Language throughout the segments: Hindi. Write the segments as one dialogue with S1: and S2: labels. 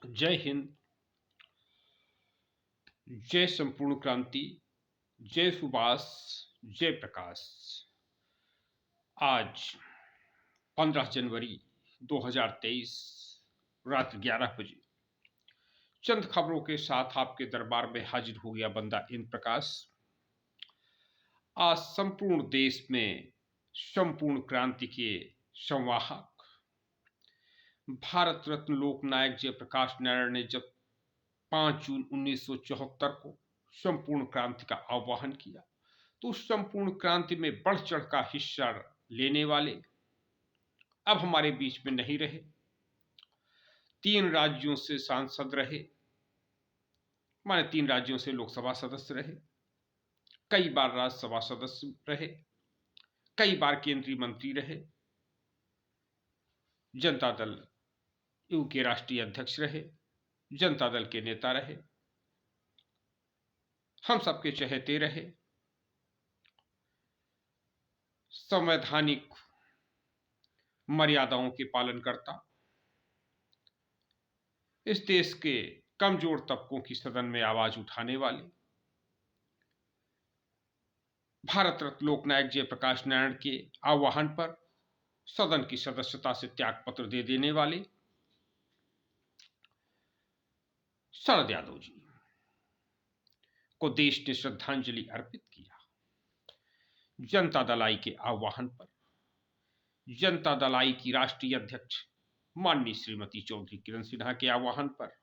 S1: जय हिंद। जय संपूर्ण क्रांति। जय सुभाष। जय प्रकाश। आज 15 जनवरी 2023 रात 11 बजे चंद खबरों के साथ आपके दरबार में हाजिर हो गया बंदा इन प्रकाश। आज संपूर्ण देश में संपूर्ण क्रांति के संवाहक भारत रत्न लोकनायक जयप्रकाश नारायण ने जब 5 जून 1974 को संपूर्ण क्रांति का आह्वान किया तो उस संपूर्ण क्रांति में बढ़ चढ़ का हिस्सा लेने वाले अब हमारे बीच में नहीं रहे। 3 राज्यों से सांसद रहे, माने 3 राज्यों से लोकसभा सदस्य रहे, कई बार राज्यसभा सदस्य रहे, कई बार केंद्रीय मंत्री रहे, जनता दल यू के राष्ट्रीय अध्यक्ष रहे, जनता दल के नेता रहे, हम सबके चहेते रहे, संवैधानिक मर्यादाओं के पालन करता, इस देश के कमजोर तबकों की सदन में आवाज उठाने वाले, भारत रत्न लोकनायक जयप्रकाश नारायण के आह्वान पर सदन की सदस्यता से त्यागपत्र दे देने वाले शरद यादव जी को देश ने श्रद्धांजलि अर्पित किया। जनता दल आई के आह्वान पर जनता दल आई की राष्ट्रीय अध्यक्ष माननीय श्रीमती चौधरी किरण सिन्हा के आह्वान पर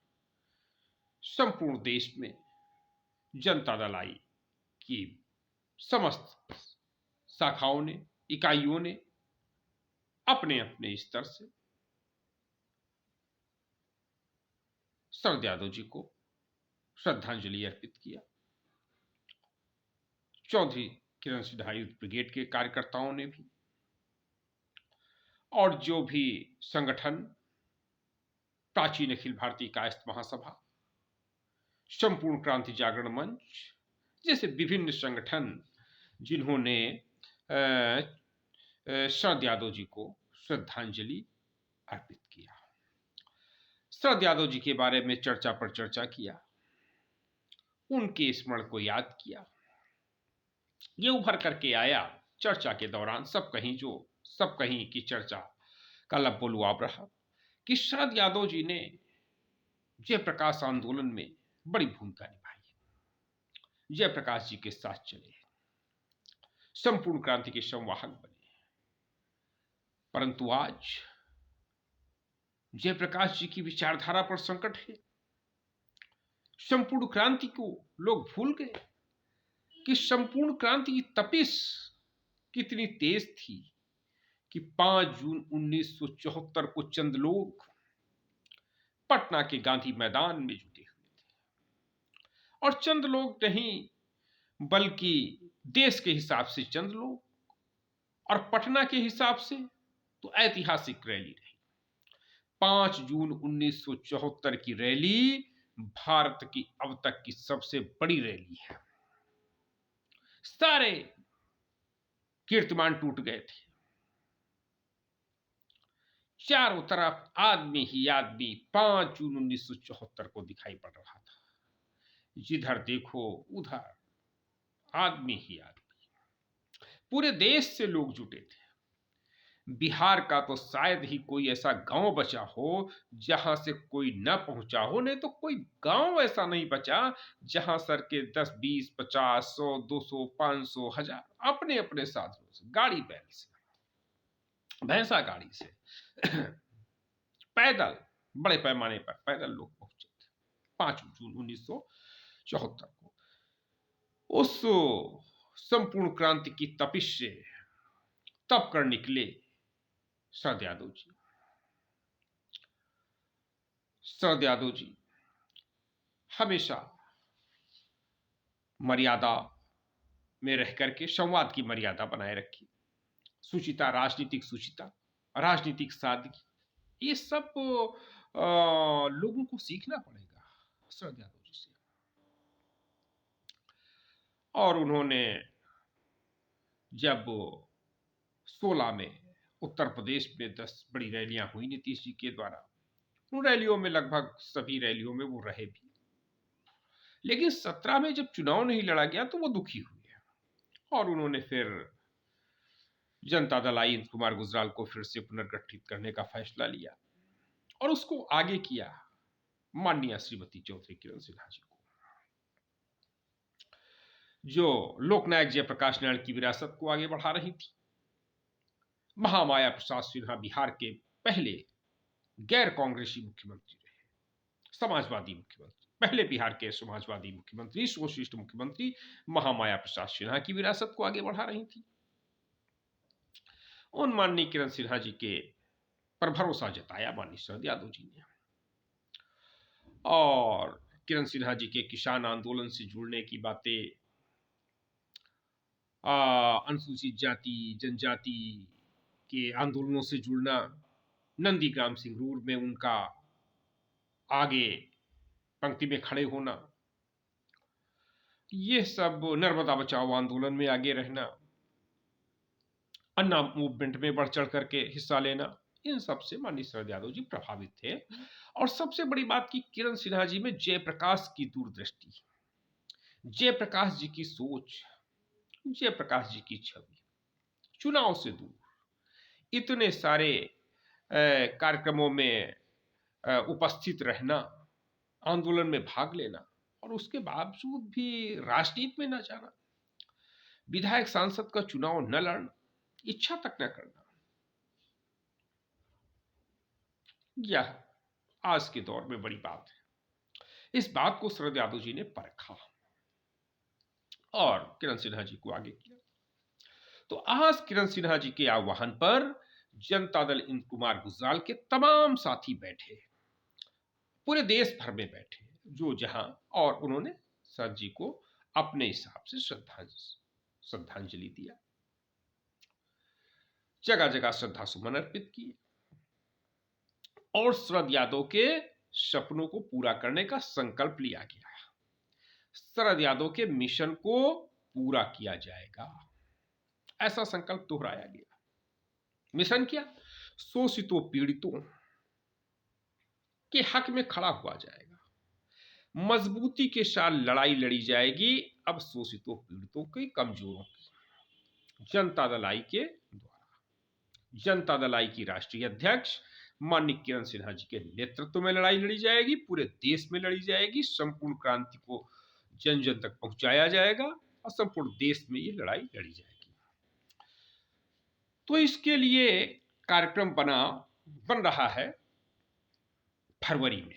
S1: संपूर्ण देश में जनता दल आई की समस्त शाखाओं ने, इकाइयों ने अपने अपने स्तर से शरद यादव जी को श्रद्धांजलि अर्पित किया। चौधरी किरण सिन्हा युद्ध ब्रिगेड के कार्यकर्ताओं ने भी, और जो भी संगठन, प्राचीन अखिल भारतीय कायस्थ महासभा, संपूर्ण क्रांति जागरण मंच जैसे विभिन्न संगठन जिन्होंने शरद यादव जी को श्रद्धांजलि अर्पित किया, शरद यादव जी के बारे में चर्चा पर चर्चा किया, उनके स्मरण को याद किया। ये उभर करके आया चर्चा के दौरान, सब कहीं की चर्चा का लबोलुआब रहा कि शरद यादव जी ने जयप्रकाश आंदोलन में बड़ी भूमिका निभाई, जयप्रकाश जी के साथ चले, संपूर्ण क्रांति के संवाहक बने। परंतु आज जयप्रकाश जी की विचारधारा पर संकट है। संपूर्ण क्रांति को लोग भूल गए कि संपूर्ण क्रांति की तपिश कितनी तेज थी कि 5 जून 1974 को चंद लोग पटना के गांधी मैदान में जुटे हुए थे, और चंद लोग नहीं बल्कि देश के हिसाब से चंद लोग, और पटना के हिसाब से तो ऐतिहासिक रैली रही। 5 जून 1974 की रैली भारत की अब तक की सबसे बड़ी रैली है। सारे कीर्तिमान टूट गए थे, चारों तरफ आदमी ही आदमी 5 जून 1974 को दिखाई पड़ रहा था। जिधर देखो उधर आदमी ही आदमी, पूरे देश से लोग जुटे थे। बिहार का तो शायद ही कोई ऐसा गांव बचा हो जहां से कोई न पहुंचा हो, नहीं तो कोई गांव ऐसा नहीं बचा जहां सर के 10, 20, 50, 100, 200, 500, 1000 अपने अपने साधनों से, गाड़ी बैल से, भैंसा गाड़ी से पैदल, बड़े पैमाने पर पैदल लोग पहुंचे थे 5 जून 1974 को। उस संपूर्ण क्रांति की तपिश से तप कर निकले शरद यादव जी। शरद यादव जी हमेशा मर्यादा में रह करके संवाद की मर्यादा बनाए रखी, सुचिता, राजनीतिक सुचिता, राजनीतिक सादगी, ये सब लोगों को सीखना पड़ेगा शरद यादव जी से। और उन्होंने जब 16 में उत्तर प्रदेश में 10 बड़ी रैलियां हुई नीतीश जी के द्वारा, उन रैलियों में लगभग सभी रैलियों में वो रहे भी, लेकिन 17 में जब चुनाव नहीं लड़ा गया तो वो दुखी हुए और उन्होंने फिर जनता दल आई इंदु कुमार गुजराल को फिर से पुनर्गठित करने का फैसला लिया और उसको आगे किया माननीय श्रीमती चौधरी किरण सिन्हा जी को, जो लोकनायक जयप्रकाश नारायण की विरासत को आगे बढ़ा रही थी। महामाया प्रसाद सिन्हा बिहार के पहले गैर कांग्रेसी मुख्यमंत्री रहे, समाजवादी मुख्यमंत्री, पहले बिहार के समाजवादी मुख्यमंत्री, सोशलिस्ट मुख्यमंत्री महामाया प्रसाद सिन्हा की विरासत को आगे बढ़ा रही थी। उन माननीय किरण सिन्हा जी के पर भरोसा जताया माननीय शरद यादव जी ने और किरण सिन्हा जी के किसान आंदोलन से जुड़ने की बातें, अनुसूचित जाति जनजाति के आंदोलनों से जुड़ना, नंदीग्राम सिंगरूर में उनका आगे पंक्ति में खड़े होना, ये सब नर्मदा बचाओ आंदोलन में आगे रहना, अन्ना मूवमेंट में बढ़ चढ़ करके हिस्सा लेना, इन सब से माननीय शरद यादव जी प्रभावित थे। और सबसे बड़ी बात की किरण सिन्हा जी में जयप्रकाश की दूरदृष्टि, जयप्रकाश जी की सोच, जयप्रकाश जी की छवि, चुनाव से दूर इतने सारे कार्यक्रमों में उपस्थित रहना, आंदोलन में भाग लेना और उसके बावजूद भी राजनीति में न जाना, विधायक सांसद का चुनाव न लड़ना, इच्छा तक न करना, यह आज के दौर में बड़ी बात है। इस बात को शरद यादव जी ने परखा और किरण सिन्हा जी को आगे किया। तो आज किरण सिन्हा जी के आह्वान पर जनता दल इंदु कुमार गुजराल के तमाम साथी बैठे, पूरे देश भर में बैठे जो जहां, और उन्होंने सर जी को अपने हिसाब से श्रद्धांजलि दिया, जगह जगह श्रद्धा सुमन अर्पित किए और शरद यादव के सपनों को पूरा करने का संकल्प लिया गया। शरद यादव के मिशन को पूरा किया जाएगा, ऐसा संकल्प दोहराया गया। मिशन क्या? शोषितों पीड़ितों के हक में खड़ा हुआ जाएगा, मजबूती के साथ लड़ाई लड़ी जाएगी अब शोषितों पीड़ितों के, कमजोरों की। जनता दल आई के द्वारा, जनता दल आई की राष्ट्रीय अध्यक्ष माननीय किरण सिन्हा जी के नेतृत्व में लड़ाई लड़ी जाएगी, पूरे देश में लड़ी जाएगी, संपूर्ण क्रांति को जन जन तक पहुंचाया जाएगा और संपूर्ण देश में ये लड़ाई लड़ी जाएगी। तो इसके लिए कार्यक्रम बन रहा है फरवरी में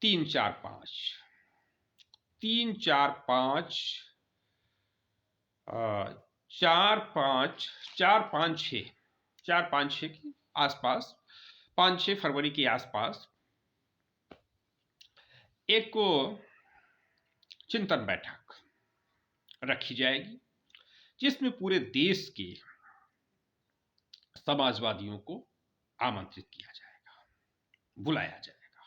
S1: 3, 4, 5 के आसपास, 5-6 फरवरी के आसपास एक चिंतन बैठक रखी जाएगी जिसमें पूरे देश के समाजवादियों को आमंत्रित किया जाएगा, बुलाया जाएगा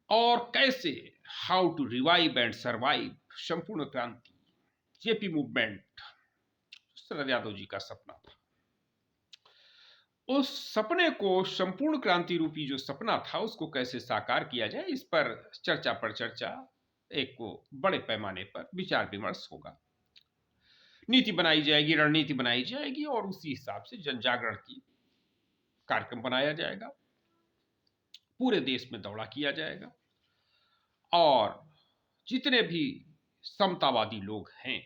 S1: और कैसे how to revive and survive संपूर्ण क्रांति, जेपी मूवमेंट, शरद यादव जी का सपना था। उस सपने को, संपूर्ण क्रांति रूपी जो सपना था, उसको कैसे साकार किया जाए, इस पर चर्चा पर चर्चा, एक को बड़े पैमाने पर विचार विमर्श होगा, नीति बनाई जाएगी, रणनीति बनाई जाएगी और उसी हिसाब से जन जागरण की कार्यक्रम बनाया जाएगा, पूरे देश में दौड़ा किया जाएगा और जितने भी समतावादी लोग हैं,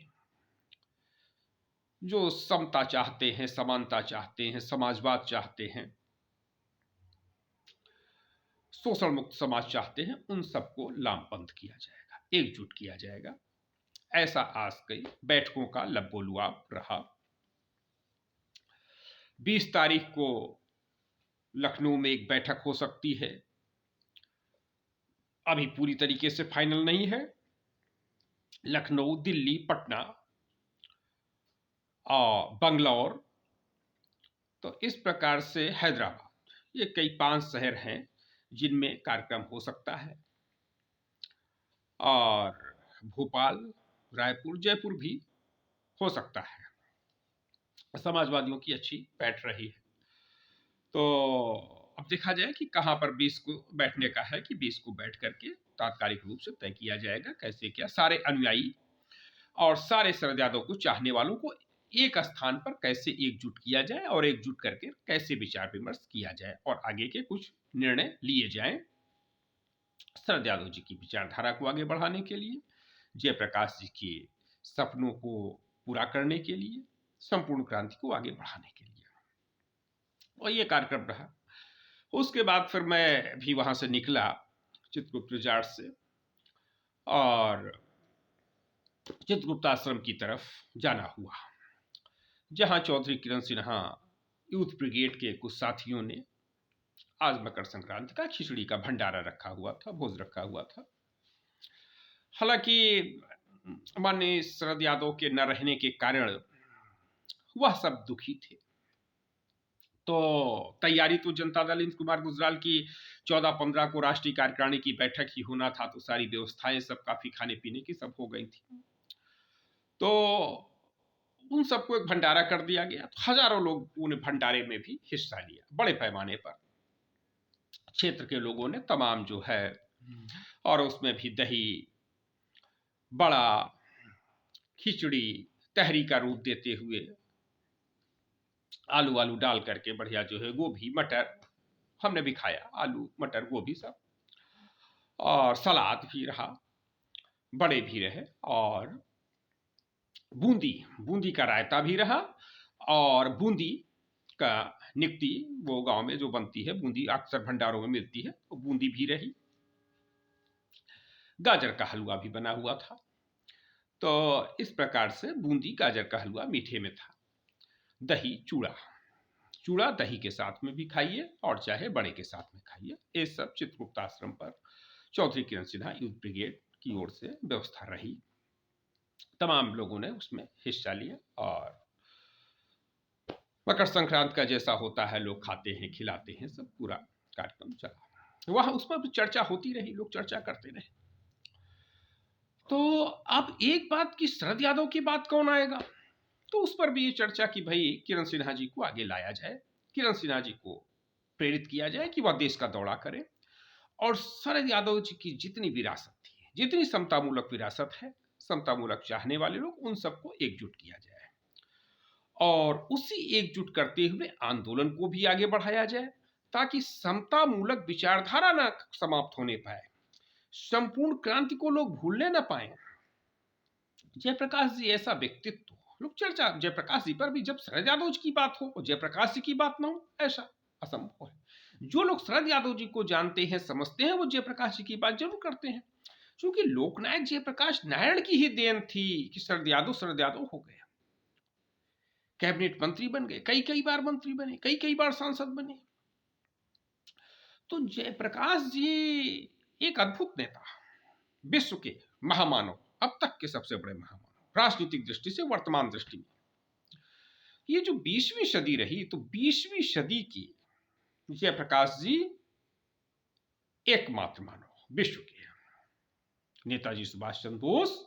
S1: जो समता चाहते हैं, समानता चाहते हैं, समाजवाद चाहते हैं, शोषण मुक्त समाज चाहते हैं, उन सबको लामबंद किया जाएगा, एकजुट किया जाएगा। ऐसा आज कई बैठकों का लबोलुआब रहा। 20 तारीख को लखनऊ में एक बैठक हो सकती है, अभी पूरी तरीके से फाइनल नहीं है। लखनऊ, दिल्ली, पटना और बंगलौर, तो इस प्रकार से हैदराबाद, ये कई 5 शहर हैं जिनमें कार्यक्रम हो सकता है और भोपाल, रायपुर, जयपुर भी हो सकता है। समाजवादियों की अच्छी बैठ रही है। तो अब देखा जाए कि कहाँ पर 20 को बैठने का है, कि 20 को बैठ करके तात्कालिक रूप से तय किया जाएगा कैसे क्या सारे अनुयायी और सारे शरद यादव को चाहने वालों को एक स्थान पर कैसे एकजुट किया जाए और एकजुट करके कैसे विचार विमर्श किया जाए और आगे के कुछ निर्णय लिए जाएं शरद यादव जी की विचारधारा को आगे बढ़ाने के लिए, जयप्रकाश जी के सपनों को पूरा करने के लिए, संपूर्ण क्रांति को आगे बढ़ाने के लिए। और ये कार्यक्रम रहा। उसके बाद फिर मैं भी वहां से निकला चित्रगुप्त रिजार्ट से और चित्रगुप्त आश्रम की तरफ जाना हुआ, जहां चौधरी किरण सिन्हा यूथ ब्रिगेड के कुछ साथियों ने आज मकर संक्रांति का खिचड़ी का भंडारा रखा हुआ था, भोज रखा हुआ था। हालांकि माननीय शरद यादव के न रहने के कारण वह सब दुखी थे, तो तैयारी तो जनता दल इंद्र कुमार गुजराल की 14-15 को राष्ट्रीय कार्यकारिणी की बैठक ही होना था, तो सारी व्यवस्थाएं सब काफी खाने पीने की सब हो गई थी, तो उन सबको एक भंडारा कर दिया गया। तो हजारों लोग उन भंडारे में भी हिस्सा लिया, बड़े पैमाने पर क्षेत्र के लोगों ने तमाम जो है, और उसमें भी दही बड़ा खिचड़ी तहरी का रूप देते हुए आलू आलू डाल करके बढ़िया जो है गोभी मटर हमने भी खाया, आलू मटर गोभी सब, और सलाद भी रहा, बड़े भी रहे, और बूंदी बूंदी का रायता भी रहा, और बूंदी का निकटी वो गांव में जो बनती है बूंदी अक्सर भंडारों में मिलती है, तो बूंदी भी रही, गाजर का हलवा भी बना हुआ था। तो इस प्रकार से बूंदी गाजर का हलवा मीठे में था, दही चूड़ा चूड़ा दही के साथ में भी खाइए और चाहे बड़े के साथ में खाइए। ये सब चित्रगुप्त आश्रम पर चौधरी किरण सिन्हा यूथ ब्रिगेड की ओर से व्यवस्था रही, तमाम लोगों ने उसमें हिस्सा लिया, और मकर संक्रांति का जैसा होता है लोग खाते हैं खिलाते हैं, सब पूरा कार्यक्रम चला। वहां उस पर भी चर्चा होती रही, लोग चर्चा करते रहे। तो अब एक बात की शरद यादव की बात कौन आएगा, तो उस पर भी ये चर्चा कि भाई किरण सिन्हा जी को आगे लाया जाए, किरण सिन्हा जी को प्रेरित किया जाए कि वह देश का दौरा करें, और शरद यादव जी की जितनी विरासत थी, जितनी समतामूलक विरासत है, समतामूलक चाहने वाले लोग, उन सबको एकजुट किया जाए, और उसी एकजुट करते हुए आंदोलन को भी आगे बढ़ाया जाए, ताकि समतामूलक विचारधारा ना समाप्त होने पाए, संपूर्ण क्रांति को लोग भूलने ना पाए। जयप्रकाश जी ऐसा व्यक्तित्व, लोग चर्चा जयप्रकाश जी पर भी, जब शरद यादव जी की बात हो और जयप्रकाश जी की बात ना हो, ऐसा असंभव है। जो लोग शरद यादव जी को जानते हैं समझते हैं, वो जयप्रकाश जी की बात जरूर करते हैं, क्योंकि लोकनायक जयप्रकाश नारायण की ही देन थी कि शरद यादव हो गए, कैबिनेट मंत्री बन गए, कई कई बार मंत्री बने, कई कई बार सांसद बने। तो जयप्रकाश जी एक अद्भुत नेता, विश्व के महामानव, अब तक के सबसे बड़े महामानव, राजनीतिक दृष्टि से वर्तमान दृष्टि में। ये जो 20वीं सदी रही, तो 20वीं सदी की जयप्रकाश जी एकमात्र मानव विश्व के, नेताजी सुभाष चंद्र बोस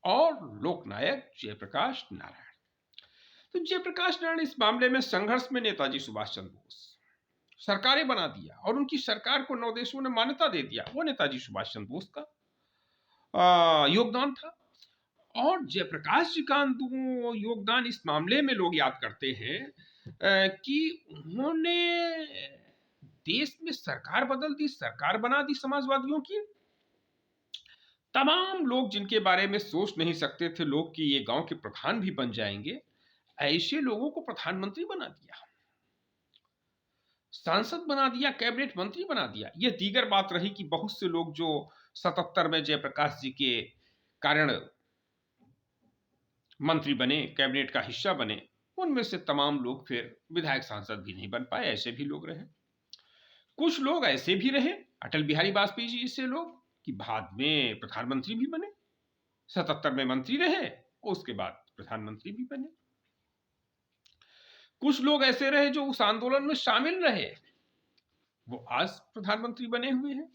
S1: और लोकनायक जयप्रकाश नारायण। तो जयप्रकाश नारायण इस मामले में संघर्ष में नेताजी सुभाष चंद्र बोस, सरकारें बना दिया और उनकी सरकार को 9 देशों ने मान्यता दे दिया, वो नेताजी सुभाष चंद्र बोस का योगदान था। और जयप्रकाश जी का योगदान इस मामले में लोग याद करते हैं कि उन्होंने देश में सरकार बदल दी, सरकार बना दी समाजवादियों की। तमाम लोग जिनके बारे में सोच नहीं सकते थे लोग कि ये गांव के प्रधान भी बन जाएंगे, ऐसे लोगों को प्रधानमंत्री बना दिया, सांसद बना दिया, कैबिनेट मंत्री बना दिया। यह दीगर बात रही कि बहुत से लोग जो 77 में जयप्रकाश जी के कारण मंत्री बने, कैबिनेट का हिस्सा बने, उनमें से तमाम लोग फिर विधायक सांसद भी नहीं बन पाए, ऐसे भी लोग रहे। कुछ लोग ऐसे भी रहे, अटल बिहारी वाजपेयी जी जैसे लोग, कि बाद में प्रधानमंत्री भी बने, 77 में मंत्री रहे, उसके बाद प्रधानमंत्री भी बने। कुछ लोग ऐसे रहे जो उस आंदोलन में शामिल रहे, वो आज प्रधानमंत्री बने हुए हैं।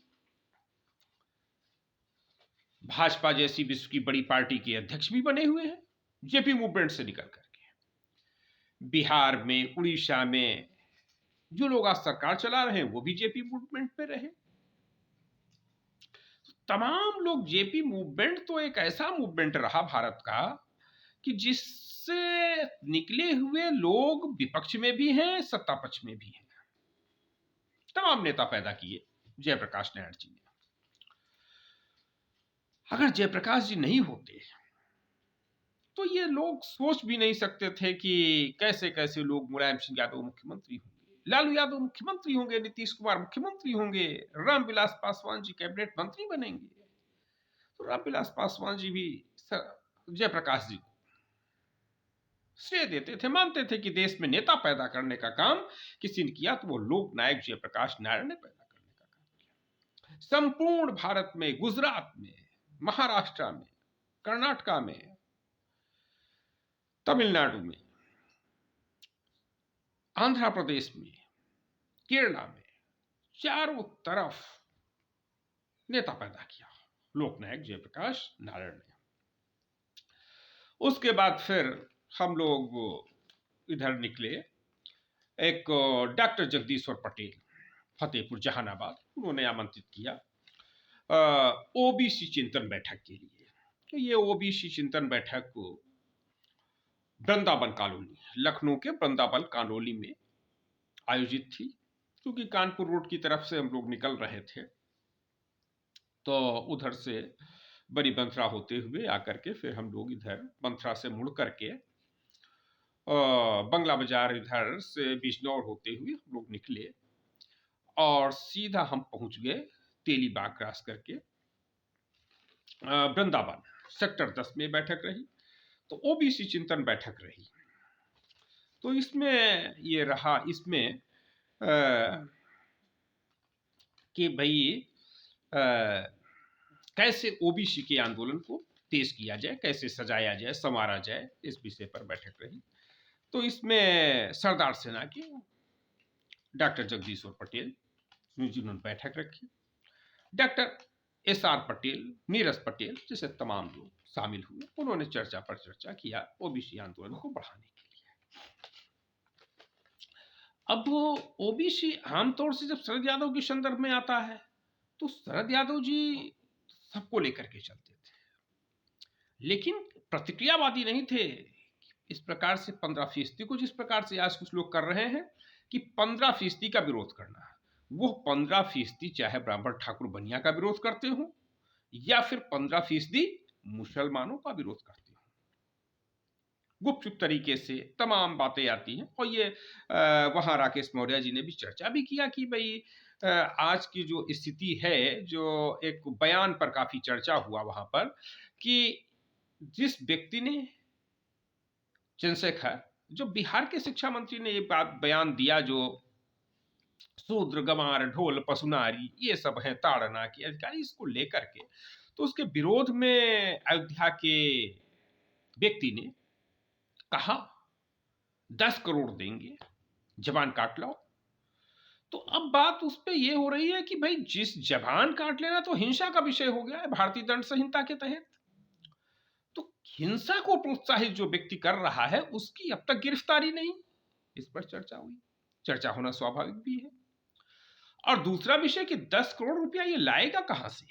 S1: भाजपा जैसी विश्व की बड़ी पार्टी के अध्यक्ष भी बने हुए हैं, जेपी मूवमेंट से निकल करके। बिहार में, उड़ीसा में जो लोग आज सरकार चला रहे हैं वो भी जेपी मूवमेंट पे रहे। तमाम लोग जेपी मूवमेंट तो एक ऐसा मूवमेंट रहा भारत का कि जिससे निकले हुए लोग विपक्ष में भी हैं, सत्ता पक्ष में भी हैं। तमाम नेता पैदा किए जयप्रकाश नारायण जी ने। अगर जयप्रकाश जी नहीं होते तो ये लोग सोच भी नहीं सकते थे कि कैसे कैसे लोग मुलायम सिंह यादव मुख्यमंत्री होंगे, लालू यादव मुख्यमंत्री होंगे, नीतीश कुमार मुख्यमंत्री होंगे, रामविलास पासवान जी कैबिनेट मंत्री बनेंगे। तो रामविलास पासवान जी भी जयप्रकाश जी को श्रेय देते थे, मानते थे कि देश में नेता पैदा करने का काम किसी ने किया तो वो लोक नायक जयप्रकाश नारायण ने पैदा करने का काम किया। संपूर्ण भारत में, गुजरात में, महाराष्ट्र में, कर्नाटका में, तमिलनाडु में, आंध्र प्रदेश में, केरला में, चारों तरफ नेता पैदा किया लोकनायक जयप्रकाश नारायण ने। उसके बाद फिर हम लोग इधर निकले। एक डॉक्टर जगदीश्वर पटेल फतेहपुर जहानाबाद, उन्होंने आमंत्रित किया ओबीसी चिंतन बैठक के लिए। तो ये ओबीसी चिंतन बैठक वृंदावन कॉलोनी, लखनऊ के वृंदावन कॉलोनी में आयोजित थी। क्योंकि कानपुर रोड की तरफ से हम लोग निकल रहे थे तो उधर से बड़ी बंथरा होते हुए आकर के फिर हम लोग इधर बंथरा से मुड़ करके बंगला बाजार इधर से बिजनौर होते हुए हम लोग निकले और सीधा हम पहुंच गए तेलीबाग क्रॉस करके वृंदावन। सेक्टर 10 में बैठक रही, तो ओबीसी चिंतन बैठक रही। तो इसमें ये रहा, इसमें कि भाई कैसे ओबीसी के आंदोलन को तेज किया जाए, कैसे सजाया जाए, संवारा जाए, इस विषय पर बैठक रही। तो इसमें सरदार सेना के डॉक्टर जगदीश्वर पटेल जिन्होंने बैठक रखी, डॉक्टर एसआर पटेल, नीरज पटेल जैसे तमाम लोग शामिल हुए। उन्होंने चर्चा पर चर्चा किया ओबीसी आंदोलन को बढ़ाने के लिए। अब ओबीसी आमतौर से जब शरद यादव के संदर्भ में आता है तो शरद यादव जी सबको लेकर के चलते थे, लेकिन प्रतिक्रियावादी नहीं थे। इस प्रकार से 15% को जिस प्रकार से आज कुछ लोग कर रहे हैं कि 15% का विरोध करना है, वो 15% चाहे ब्राह्मण ठाकुर बनिया का विरोध करते हो या फिर 15% मुसलमानों का विरोध करते हो, गुपचुप तरीके से तमाम बातें आती हैं। और ये वहां राकेश मौर्य जी ने भी चर्चा भी किया कि भाई आज की जो स्थिति है, जो एक बयान पर काफी चर्चा हुआ वहां पर कि जिस व्यक्ति ने चंद्रशेखर, जो बिहार के शिक्षा मंत्री ने ये बात बयान दिया, जो शूद्र गंवार ढोल पसुनारी ये सब है ताड़ना के अधिकारी, इसको लेकर के तो उसके विरोध में अयोध्या के व्यक्ति ने कहा 10 करोड़ देंगे, जबान काट लो। तो अब बात उस पर यह हो रही है कि भाई जिस जबान काट लेना तो हिंसा का विषय हो गया है भारतीय दंड संहिता के तहत। तो हिंसा को प्रोत्साहित जो व्यक्ति कर रहा है उसकी अब तक गिरफ्तारी नहीं, इस पर चर्चा हुई। चर्चा होना स्वाभाविक भी है। और दूसरा विषय कि 10 करोड़ रुपया ये लाएगा कहां से,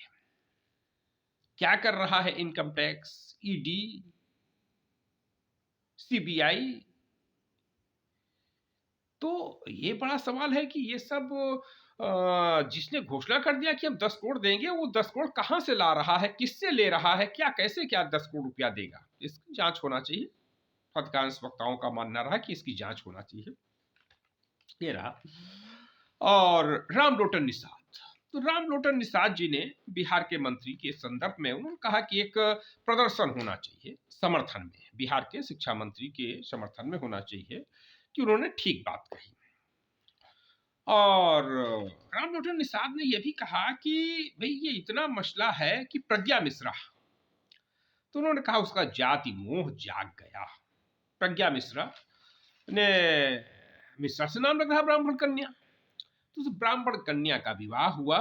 S1: क्या कर रहा है इनकम टैक्स, ईडी, सीबीआई। तो ये बड़ा सवाल है कि ये सब जिसने घोषणा कर दिया कि हम 10 करोड़ देंगे, वो 10 करोड़ कहां से ला रहा है, किससे ले रहा है, क्या कैसे क्या 10 करोड़ रुपया देगा, इसकी जांच होना चाहिए। अधिकांश वक्ताओं का मानना रहा कि इसकी जांच होना चाहिए। ये रहा। और रामलोटन निषाद, तो रामलोटन निषाद जी ने बिहार के मंत्री के संदर्भ में उन्होंने कहा कि एक प्रदर्शन होना चाहिए समर्थन में, बिहार के शिक्षा मंत्री के समर्थन में होना चाहिए, कि उन्होंने ठीक बात कही। और रामलोटन निषाद ने यह भी कहा कि भाई ये इतना मसला है कि प्रज्ञा मिश्रा, तो उन्होंने कहा उसका जाति मोह जाग गया। प्रज्ञा मिश्रा ने, मिश्रा से नाम लग रहा ब्राह्मण कन्या, तो उस ब्राह्मण कन्या का विवाह हुआ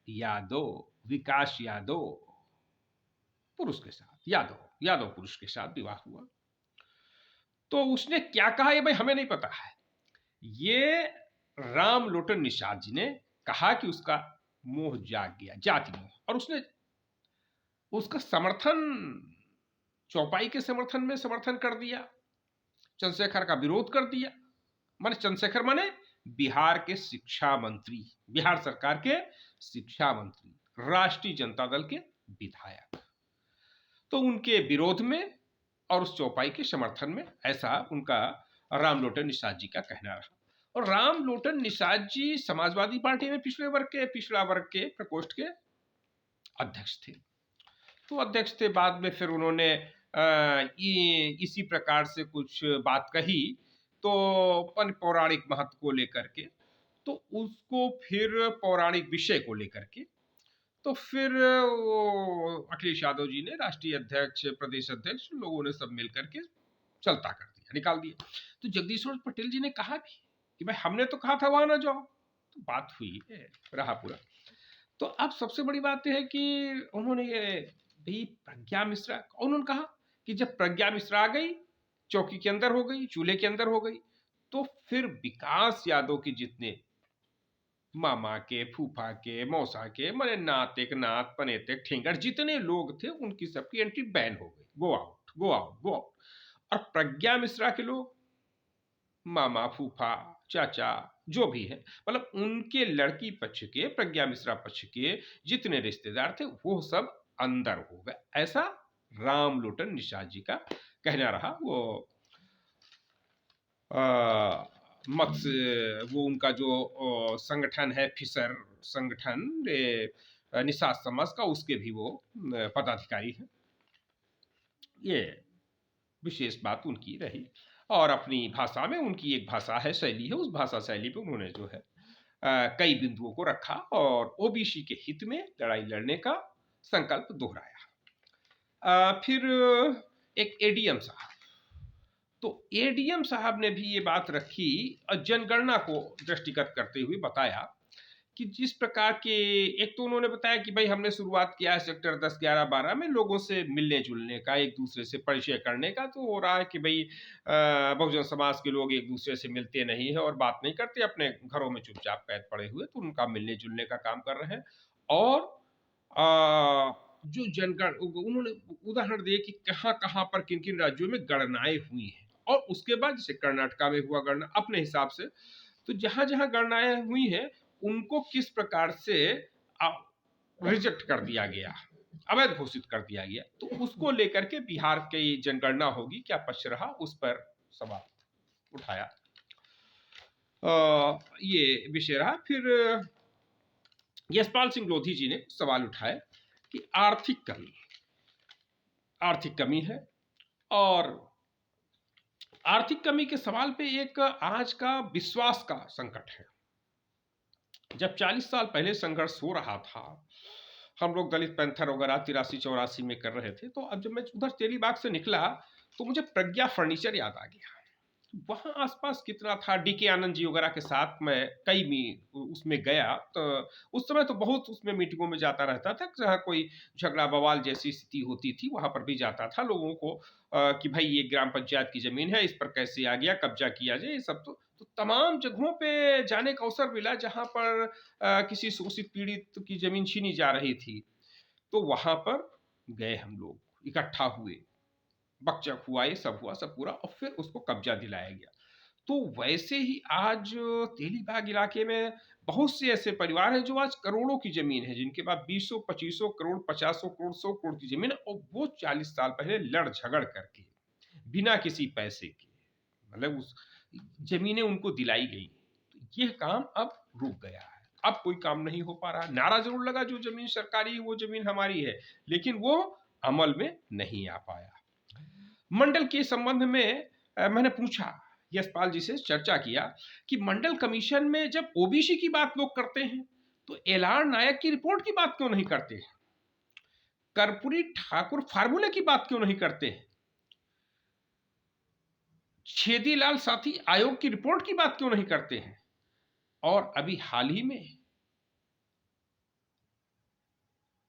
S1: यादव, विकास यादव पुरुष के साथ, यादव पुरुष के साथ विवाह हुआ। तो उसने क्या कहा ये भाई हमें नहीं पता है, ये रामलोटन निषाद जी ने कहा कि उसका मोह जाग गया, जाति मोह, और उसने उसका समर्थन, चौपाई के समर्थन में समर्थन कर दिया, चंद्रशेखर का विरोध कर दिया। माने चंद्रशेखर माने बिहार के शिक्षा मंत्री, बिहार सरकार के शिक्षा मंत्री, राष्ट्रीय जनता दल के विधायक। तो उनके विरोध में और उस चौपाई के समर्थन में, ऐसा उनका रामलोटन निषाद जी का कहना रहा। और रामलोटन निषाद जी समाजवादी पार्टी में पिछड़ा वर्ग के प्रकोष्ठ के अध्यक्ष थे। तो अध्यक्ष थे, बाद में फिर उन्होंने इसी प्रकार से कुछ बात कही, तो पौराणिक महत्व को लेकर के, तो उसको फिर पौराणिक विषय को लेकर के, तो फिर वो अखिलेश यादव जी ने, राष्ट्रीय अध्यक्ष, प्रदेश अध्यक्ष, लोगों ने सब मिलकर के चलता कर दिया, निकाल दिया। तो जगदीश्वर पटेल जी ने कहा भी कि भाई हमने तो कहा था वहां ना जाओ, तो बात हुई है, रहा पूरा। तो अब सबसे बड़ी बात है कि उन्होंने ये भी प्रज्ञा मिश्रा, उन्होंने कहा कि जब प्रज्ञा मिश्रा आ गई, चौकी के अंदर हो गई, चूल्हे के अंदर हो गई, तो फिर विकास यादव के जितने मामा के, फूफा के, मौसा के, माने नाते नात पनेते ठेंगर जितने लोग थे, उनकी सबकी एंट्री बैन हो गई, go out, go out, go out. और प्रज्ञा मिश्रा के लोग, मामा, फूफा, चाचा, जो भी है, मतलब उनके लड़की पक्ष के, प्रज्ञा मिश्रा पक्ष के जितने रिश्तेदार थे, वो सब अंदर हो गए, ऐसा रामलोटन निषाद जी का कहना रहा। वो वो उनका जो संगठन है, फिशर संगठन, निषाद समाज का, उसके भी वो पदाधिकारी हैं। ये विशेष बात उनकी रही। और अपनी भाषा में, उनकी एक भाषा है, शैली है, उस भाषा शैली पे उन्होंने जो है कई बिंदुओं को रखा और ओबीसी के हित में लड़ाई लड़ने का संकल्प दोहराया। फिर एक एडीएम साहब, तो एडीएम साहब ने भी ये बात रखी, जनगणना को दृष्टिगत करते हुए बताया कि जिस प्रकार के, एक तो उन्होंने बताया कि भाई हमने शुरुआत किया है सेक्टर 10, 11, 12 में लोगों से मिलने जुलने का, एक दूसरे से परिचय करने का। तो हो रहा है कि भाई बहुजन समाज के लोग एक दूसरे से मिलते नहीं है और बात नहीं करते, अपने घरों में चुपचाप कैद पड़े हुए, तो उनका मिलने जुलने का काम कर रहे हैं। और जो जनगण, उन्होंने उदाहरण दिए कि कहाँ कहाँ पर किन किन राज्यों में गणनाएं हुई हैं, और उसके बाद जैसे कर्नाटका में हुआ गणना अपने हिसाब से, तो जहां जहां गणनाएं हुई हैं उनको किस प्रकार से रिजेक्ट कर दिया गया, अवैध घोषित कर दिया गया। तो उसको लेकर के बिहार की जनगणना होगी, क्या पक्ष रहा, उस पर सवाल उठाया। ये विषय रहा। फिर यशपाल सिंह लोधी जी ने सवाल उठाया कि आर्थिक कमी है, और आर्थिक कमी के सवाल पे एक आज का विश्वास का संकट है। जब 40 साल पहले संघर्ष हो रहा था, हम लोग दलित पैंथर वगैरह 83-84 में कर रहे थे, तो अब जब मैं उधर तेलीबाग से निकला तो मुझे प्रज्ञा फर्नीचर याद आ गया। वहां आसपास कितना था, डीके आनंद जी वगैरह के साथ मैं उसमें गया, तो उस समय तो बहुत उसमें मीटिंगों में जाता रहता था, जहाँ कोई झगड़ा बवाल जैसी स्थिति होती थी वहां पर भी जाता था, लोगों को कि भाई ये ग्राम पंचायत की जमीन है, इस पर कैसे आ गया, कब्जा किया जाए, ये सब। तो तमाम जगहों पे जाने का अवसर मिला जहां पर किसी शोषित पीड़ित की जमीन छीनी जा रही थी। तो वहां पर गए, हम लोग इकट्ठा हुए, बकचक हुआ, ये सब हुआ, सब पूरा, और फिर उसको कब्जा दिलाया गया। तो वैसे ही आज तेलीबाग इलाके में बहुत से ऐसे परिवार हैं जो आज करोड़ों की जमीन है, जिनके पास 20-25 करोड़, 50 करोड़, 100 करोड़ की जमीन है, और वो 40 साल पहले लड़ झगड़ करके बिना किसी पैसे के, मतलब उस जमीनें उनको दिलाई गई। तो यह काम अब रुक गया है, अब कोई काम नहीं हो पा रहा। नारा जरूर लगा, जो जमीन सरकारी है वो जमीन हमारी है, लेकिन वो अमल में नहीं आ पाया। मंडल के संबंध में मैंने पूछा, यशपाल जी से चर्चा किया कि मंडल कमीशन में जब ओबीसी की बात लोग करते हैं तो एलआर नायक की रिपोर्ट की बात क्यों नहीं करते, कर्पूरी ठाकुर फार्मूले की बात क्यों नहीं करते, छेदीलाल साथी आयोग की रिपोर्ट की बात क्यों नहीं करते हैं। और अभी हाल ही में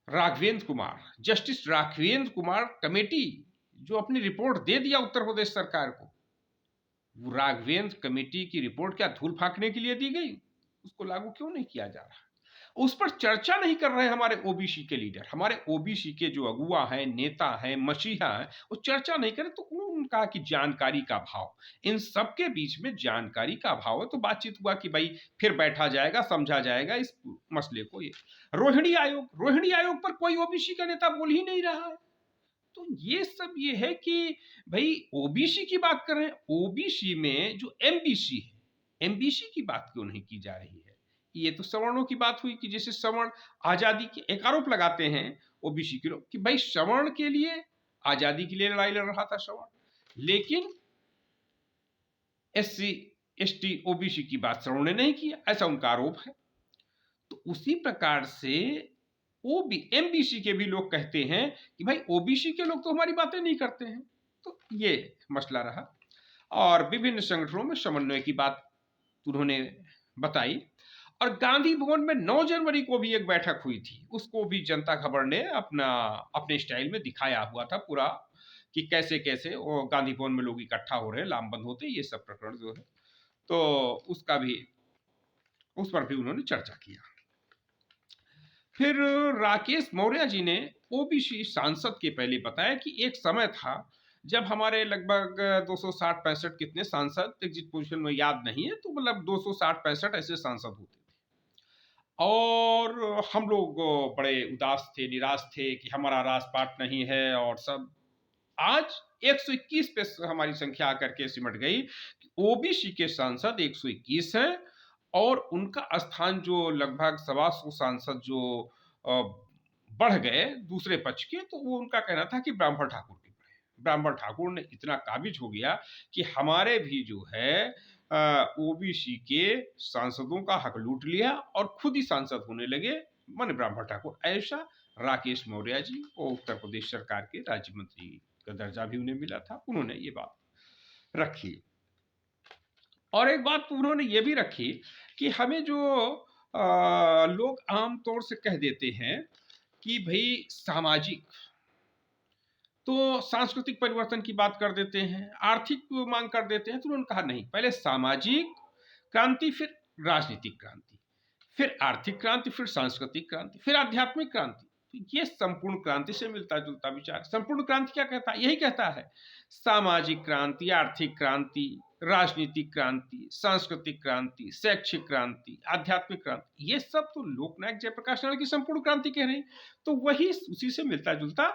S1: राघवेंद्र कुमार, जस्टिस राघवेंद्र कुमार कमेटी जो अपनी रिपोर्ट दे दिया उत्तर प्रदेश सरकार को, वो राघवेंद्र कमेटी की रिपोर्ट क्या धूल फेंकने के लिए दी गई? उसको लागू क्यों नहीं किया जा रहा? उस पर चर्चा नहीं कर रहे हमारे ओबीसी के लीडर, हमारे ओबीसी के जो अगुआ हैं, नेता हैं, मसीहा हैं, वो चर्चा नहीं करें। तो उन्होंने कहा कि जानकारी का अभाव, इन सबके बीच में जानकारी का अभाव है। तो बातचीत हुआ कि भाई फिर बैठा जाएगा, समझा जाएगा इस मसले को। ये रोहिणी आयोग पर कोई ओबीसी का नेता बोल ही नहीं रहा है। तो ये सब ये है कि भाई ओबीसी की बात कर रहे हैं, ओबीसी में जो एमबीसी है, एमबीसी की बात क्यों नहीं की जा रही है? ये तो सवर्णों की बात हुई कि जैसे सवर्ण आजादी के एक आरोप लगाते हैं ओबीसी के लोग कि भाई सवर्ण के लिए, आजादी के लिए लड़ाई लड़ रहा था सवर्ण, लेकिन एससी एसटी ओबीसी की बात सवर्ण ने नहीं किया, ऐसा उनका आरोप है। तो उसी प्रकार से एमबीसी के भी लोग कहते हैं कि भाई ओबीसी के लोग तो हमारी बातें नहीं करते हैं। तो ये मसला रहा। और विभिन्न संगठनों में समन्वय की बात उन्होंने बताई। और गांधी भवन में 9 जनवरी को भी एक बैठक हुई थी, उसको भी जनता खबर ने अपने स्टाइल में दिखाया हुआ था पूरा कि कैसे कैसे वो गांधी भवन में लोग इकट्ठा हो रहे हैं, लामबंद होते, ये सब प्रकरण जो है। तो उसका भी, उस पर भी उन्होंने चर्चा किया। फिर राकेश मौर्य जी ने ओबीसी सांसद के पहले बताया कि एक समय था जब हमारे लगभग 260-65 कितने सांसद, एग्जिट पोजीशन में याद नहीं है, तो मतलब 260-65 ऐसे सांसद होते थे। और हम लोग बड़े उदास थे, निराश थे कि हमारा राजपाट नहीं है और सब। आज 121 पे हमारी संख्या आकर के सिमट गई कि ओबीसी के सांसद 121 हैं। और उनका स्थान जो लगभग 125 सांसद जो अ, बढ़ गए दूसरे पक्ष के, तो वो उनका कहना था कि ब्राह्मण ठाकुर के बढ़े। ब्राह्मण ठाकुर ने इतना काबिज हो गया कि हमारे भी जो है ओबीसी के सांसदों का हक लूट लिया और खुद ही सांसद होने लगे, माने ब्राह्मण ठाकुर। ऐसा राकेश मौर्य जी, वो उत्तर प्रदेश सरकार के राज्य मंत्री का दर्जा भी उन्हें मिला था, उन्होंने ये बात रखी। और एक बात उन्होंने ये भी रखी कि हमें जो लोग आमतौर से कह देते हैं कि भाई सामाजिक, तो सांस्कृतिक परिवर्तन की बात कर देते हैं, आर्थिक मांग कर देते हैं। तो उन्होंने कहा नहीं, पहले सामाजिक क्रांति, फिर राजनीतिक क्रांति, फिर आर्थिक क्रांति, फिर सांस्कृतिक क्रांति, फिर आध्यात्मिक क्रांति। तो ये संपूर्ण क्रांति से मिलता जुलता विचार। संपूर्ण क्रांति क्या कहता है? यही कहता है सामाजिक क्रांति, आर्थिक क्रांति, राजनीतिक क्रांति, सांस्कृतिक क्रांति, शैक्षिक क्रांति, आध्यात्मिक क्रांति, ये सब तो लोकनायक जयप्रकाश नारायण की संपूर्ण क्रांति कह रहे हैं। तो वही उसी से मिलता जुलता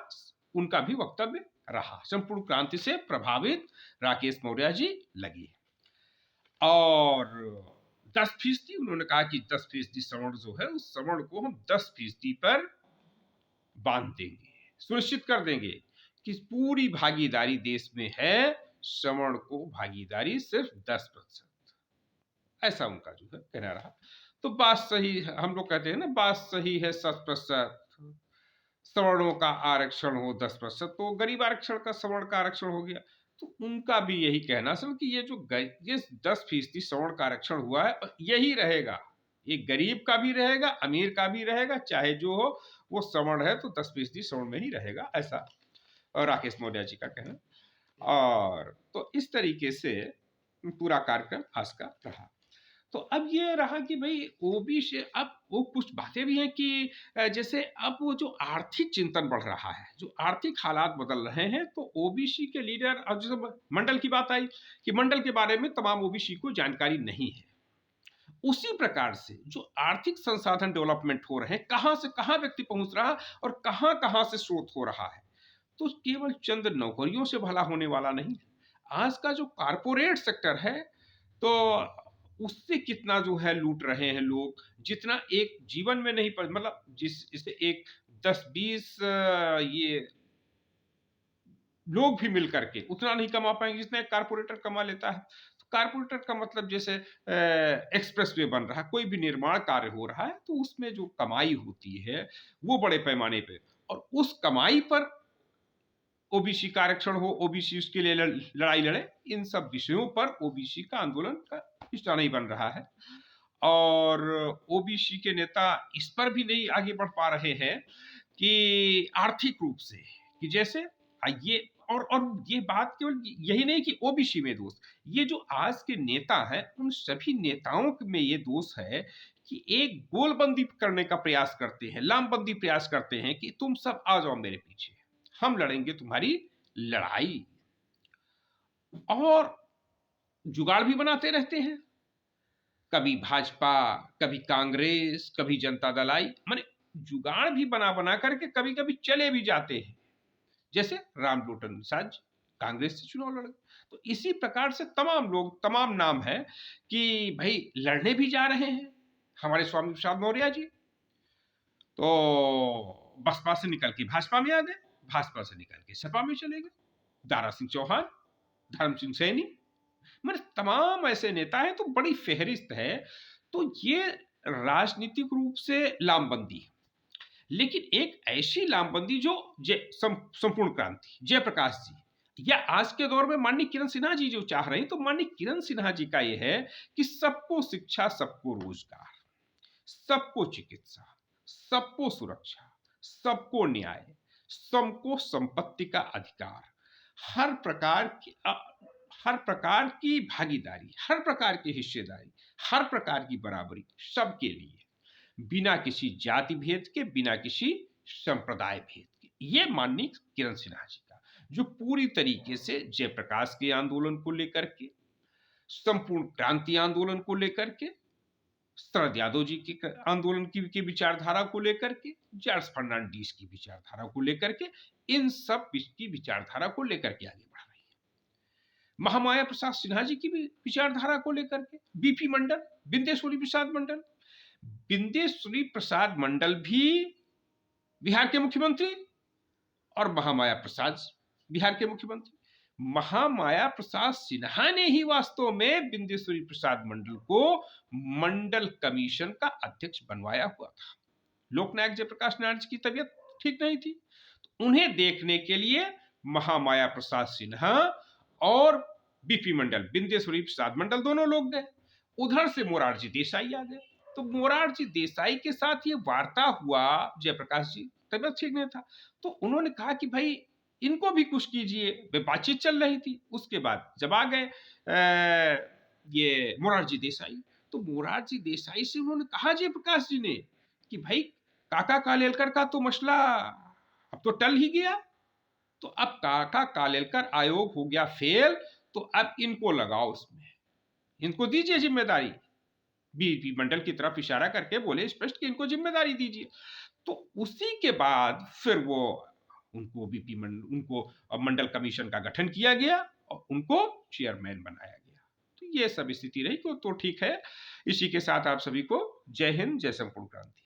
S1: उनका भी वक्तव्य रहा। संपूर्ण क्रांति से प्रभावित राकेश मौर्य जी लगी। और 10% उन्होंने कहा कि 10% सवर्ण जो है, उस सवर्ण को हम 10% पर बांध देंगे, सुनिश्चित कर देंगे कि पूरी भागीदारी देश में है, सवर्ण को भागीदारी सिर्फ 10%, ऐसा उनका जो है कहना रहा। तो बात सही है, हम लोग कहते हैं ना, बात सही है 100%, सवर्णों का आरक्षण हो 10%, तो गरीब आरक्षण का सवर्ण का आरक्षण हो गया। तो उनका भी यही कहना सर कि ये जो ये 10% सवर्ण का आरक्षण हुआ है, यही रहेगा, ये गरीब का भी रहेगा, अमीर का भी रहेगा, चाहे जो हो वो सवर्ण है तो 10% सवर्ण में ही रहेगा, ऐसा राकेश मौर्य जी का कहना। और तो इस तरीके से पूरा कार्यक्रम आज का रहा। तो अब ये रहा कि भाई ओबीसी, अब वो कुछ बातें भी हैं कि जैसे अब वो जो आर्थिक चिंतन बढ़ रहा है, जो आर्थिक हालात बदल रहे हैं, तो ओबीसी के लीडर, अब जैसे मंडल की बात आई कि मंडल के बारे में तमाम ओबीसी को जानकारी नहीं है। उसी प्रकार से जो आर्थिक संसाधन डेवलपमेंट हो रहे हैं, कहां से कहां व्यक्ति पहुंच रहा और कहां कहां से स्रोत हो रहा है, तो केवल चंद नौकरियों से भला होने वाला नहीं। आज का जो कारपोरेट सेक्टर है, तो उससे कितना जो है लूट रहे हैं लोग, जितना एक जीवन में नहीं पर, मतलब जिससे एक 10-20 ये लोग भी मिल करके उतना नहीं कमा पाएंगे जितना एक कारपोरेटर कमा लेता है। तो कारपोरेटर का मतलब जैसे एक्सप्रेस वे बन रहा है, कोई भी निर्माण कार्य हो रहा है, तो उसमें जो कमाई होती है वो बड़े पैमाने पे, और उस कमाई पर ओबीसी का आरक्षण हो, ओबीसी उसके लिए लड़ाई लड़े, इन सब विषयों पर ओबीसी का आंदोलन का हिस्सा नहीं बन रहा है। और ओबीसी के नेता इस पर भी नहीं आगे बढ़ पा रहे हैं कि आर्थिक रूप से, कि जैसे ये, और ये बात केवल यही नहीं कि ओबीसी में दोष, ये जो आज के नेता हैं उन सभी नेताओं में ये दोष है कि एक गोलबंदी करने का प्रयास करते हैं, लामबंदी प्रयास करते हैं कि तुम सब आ जाओ मेरे पीछे, हम लड़ेंगे तुम्हारी लड़ाई, और जुगाड़ भी बनाते रहते हैं, कभी भाजपा, कभी कांग्रेस, कभी जनता दल आई, माने जुगाड़ भी बना बना करके कभी कभी चले भी जाते हैं। जैसे रामलोटन साज कांग्रेस से चुनाव लड़ गए। तो इसी प्रकार से तमाम लोग, तमाम नाम है कि भाई लड़ने भी जा रहे हैं। हमारे स्वामी प्रसाद मौर्य जी तो बसपा से निकल के भाजपा में आ गए, भाजपा से निकल के सपा में चले गए। दारा सिंह चौहान, धर्म सिंह सैनी, मतलब तमाम ऐसे नेता हैं, तो बड़ी फेहरिस्त है। तो ये राजनीतिक रूप से लामबंदी है, लेकिन एक ऐसी लामबंदी जो संपूर्ण क्रांति, जयप्रकाश जी या आज के दौर में माननीय किरण सिन्हा जी जो चाह रही, तो माननीय किरण सिन्हा जी का यह है कि सबको शिक्षा, सबको रोजगार, सबको चिकित्सा, सबको सुरक्षा, सबको न्याय, सबको संपत्ति का अधिकार, हर प्रकार की भागीदारी, हर प्रकार की हिस्सेदारी, हर प्रकार की बराबरी, सबके लिए, बिना किसी जाति भेद के, बिना किसी संप्रदाय भेद के। ये माननीय किरण सिन्हा जी का, जो पूरी तरीके से जयप्रकाश के आंदोलन को लेकर के, संपूर्ण क्रांति आंदोलन को लेकर के, शरद यादव जी के आंदोलन की विचारधारा को लेकर के, जॉर्ज फर्नांडीज की विचारधारा को लेकर के, इन सब की विचारधारा को लेकर के आगे बढ़ रही है। महामाया प्रसाद सिन्हा जी की विचारधारा को लेकर के, बीपी मंडल, बिंदेश्वरी प्रसाद मंडल, बिंदेश्वरी प्रसाद मंडल भी बिहार के मुख्यमंत्री और महामाया प्रसाद बिहार के मुख्यमंत्री। महामाया प्रसाद सिन्हा ने ही वास्तव में बिंदेश्वरी प्रसाद मंडल को मंडल कमीशन का अध्यक्ष बनवाया हुआ था। लोकनायक जयप्रकाश नारायण जी की तबीयत ठीक नहीं थी, तो उन्हें देखने के लिए महामाया प्रसाद सिन्हा और बीपी मंडल, बिंदेश्वरी प्रसाद मंडल दोनों लोग गए। उधर से मोरारजी देसाई आ गए, तो मोरारजी देसाई के साथ ये वार्ता हुआ, जयप्रकाश जी तबियत ठीक नहीं था, तो उन्होंने कहा कि भाई इनको भी कुछ कीजिए, बातचीत चल रही थी। उसके बाद जब आ गए ये मोरारजी देसाई, तो मोरारजी देसाई से उन्होंने कहा जयप्रकाश जी ने कि भाई काका कालेलकर का तो मसला अब तो टल ही गया, तो अब काका कालेलकर आयोग हो गया फेल, तो अब इनको लगाओ उसमें, इनको दीजिए जिम्मेदारी। बीपी मंडल की तरफ इशारा करके बोले स्पष्ट कि इनको जिम्मेदारी दीजिए। तो उसी के बाद फिर वो उनको मंडल कमीशन का गठन किया गया और उनको चेयरमैन बनाया गया। तो ये सब स्थिति रही। तो ठीक है, इसी के साथ आप सभी को जय हिंद, जय संपूर्ण क्रांति।